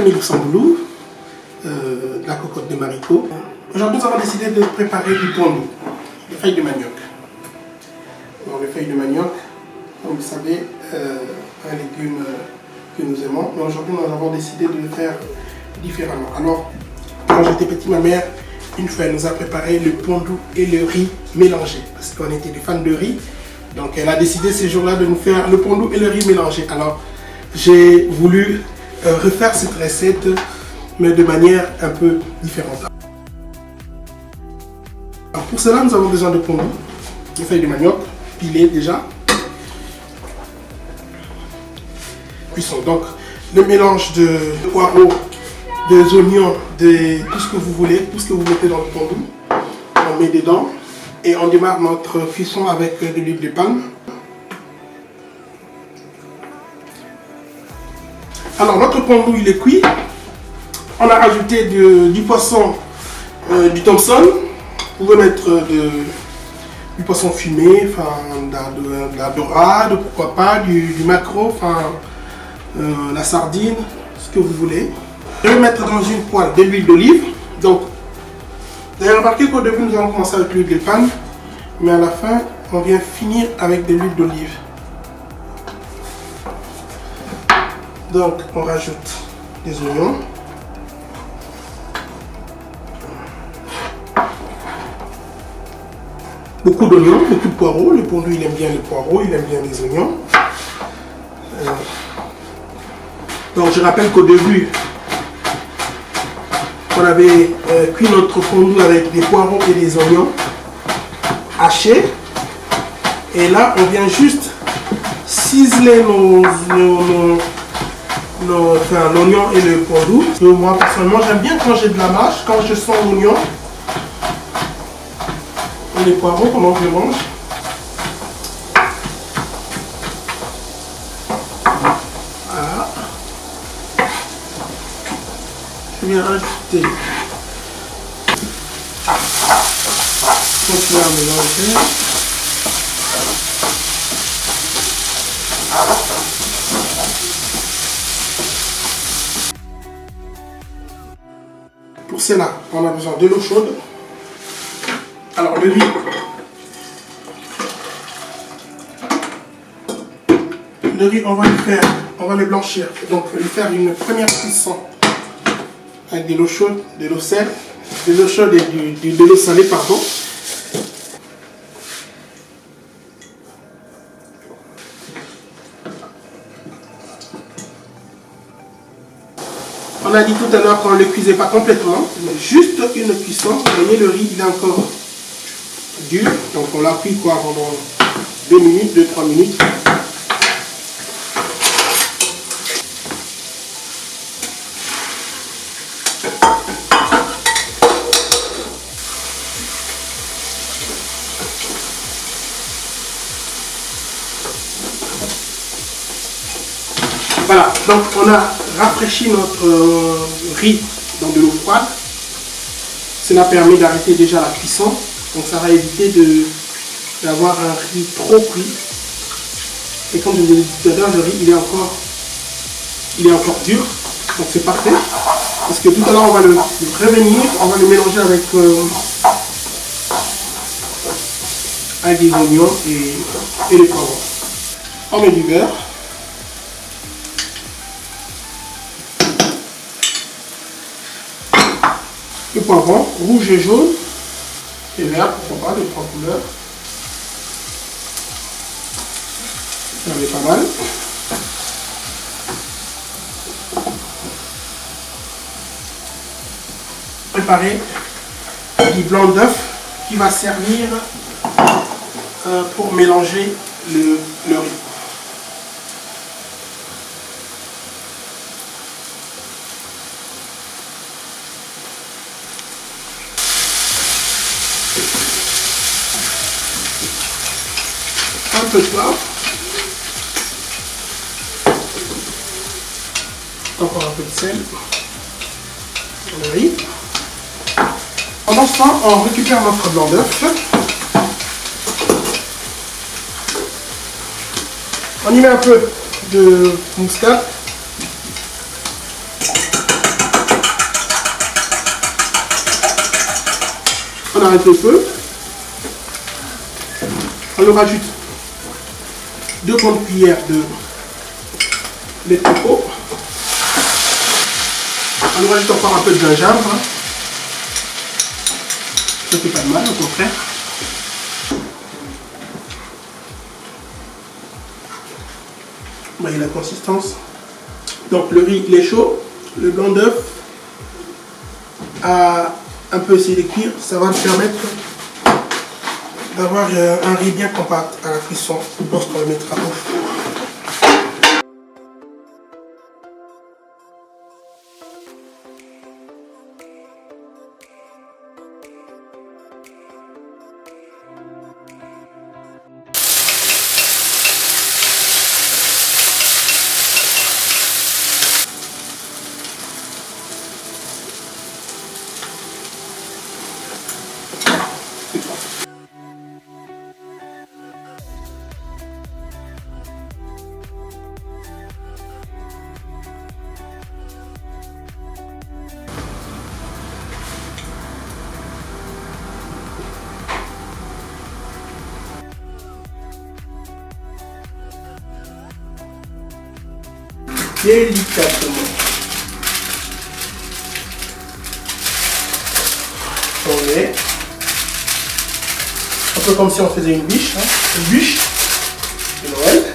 crème Luxembourg, de la cocotte de Marico. Aujourd'hui, nous avons décidé de préparer du pondu, des feuilles de manioc. Donc, les feuilles de manioc, comme vous savez, un légume que nous aimons. Mais aujourd'hui, nous avons décidé de le faire différemment. Alors, quand j'étais petit, ma mère, une fois, elle nous a préparé le pondu et le riz mélangés. Parce qu'on était des fans de riz. Donc, elle a décidé ces jours-là de nous faire le pondu et le riz mélangés. Alors, j'ai voulu refaire cette recette, mais de manière un peu différente. Alors, pour cela, nous avons besoin de pondu, des feuilles de manioc, pilées déjà. Cuisson. Donc, le mélange de poireaux, des oignons, de tout ce que vous voulez, tout ce que vous mettez dans le pondu, on met dedans et on démarre notre cuisson avec de l'huile de palme. Alors, notre pondu il est cuit. On a rajouté du poisson, du Thompson. Vous pouvez mettre du poisson fumé, de la dorade, pourquoi pas, du maquereau, la sardine, ce que vous voulez. Je vais mettre dans une poêle de l'huile d'olive. Donc, vous avez remarqué qu'au début nous allons commencer avec l'huile de palme, mais à la fin on vient finir avec de l'huile d'olive. Donc, on rajoute des oignons. Beaucoup d'oignons, beaucoup de poireaux. Le pondu il aime bien les poireaux, il aime bien les oignons. Donc je rappelle qu'au début, on avait cuit notre pondu avec des poireaux et des oignons hachés. Et là, on vient juste ciseler l'oignon et le pondu. Moi, personnellement, j'aime bien quand j'ai de la mâche, quand je sens l'oignon et les poireaux pendant que je mange. Voilà. Je viens rajouter. Continuer à mélanger. Pour cela, on a besoin de l'eau chaude. Alors le riz, on va le blanchir. Donc lui faire une première cuisson avec de l'eau chaude, de l'eau sèche, de l'eau chaude et de l'eau salée, pardon. On a dit tout à l'heure qu'on ne le cuisait pas complètement, mais juste une cuisson. Vous voyez, le riz il est encore dur, donc on l'a cuit quoi pendant 2 minutes, 2-3 minutes. Voilà, donc on a rafraîchi notre riz dans de l'eau froide. Cela permet d'arrêter déjà la cuisson. Donc ça va éviter d'avoir un riz trop cuit. Et comme je vous l'ai dit tout à l'heure, le riz il est encore dur. Donc c'est parfait. Parce que tout à l'heure on va le revenir, on va le mélanger avec des oignons et les poivrons. On met du beurre. Le poivron, rouge et jaune, et vert, pourquoi pas, les 3 couleurs. Ça en est pas mal. Préparer du blanc d'œuf qui va servir pour mélanger le riz. Un peu de poivre, encore un peu de sel, le riz. Pendant ce temps, on récupère notre blanc d'œuf. On y met un peu de muscade. on arrête le feu. On nous rajoute 2 grandes cuillères de lait de coco. On nous rajoute encore un peu de gingembre. Ça fait pas de mal, au contraire. Vous voyez la consistance. Donc le riz il est chaud, le blanc d'œuf a un peu essayé de cuire, ça va me permettre d'avoir un riz bien compact à la cuisson lorsqu'on le mettra au four. Délicatement. On met un peu comme si on faisait une bûche, hein, une bûche de Noël.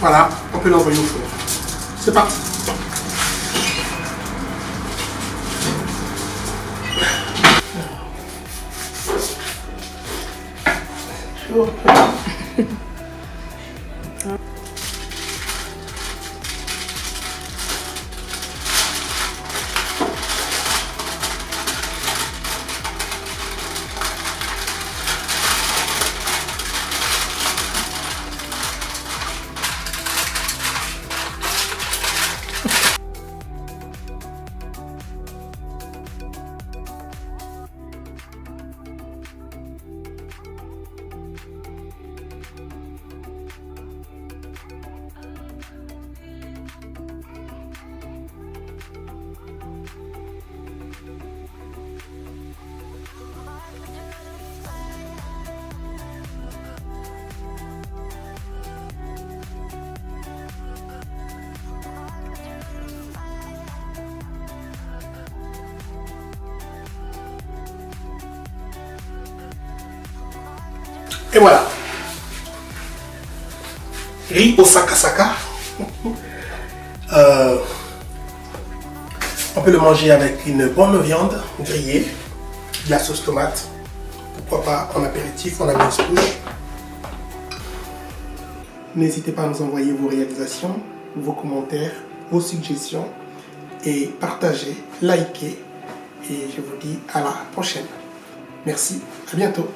Voilà, on peut l'envoyer au four. C'est parti. Chaud. Et voilà. Riz au saka-saka. On peut le manger avec une bonne viande grillée, de la sauce tomate. Pourquoi pas en apéritif, en amuse-bouche. N'hésitez pas à nous envoyer vos réalisations, vos commentaires, vos suggestions et partagez, likez. Et je vous dis à la prochaine. Merci, à bientôt.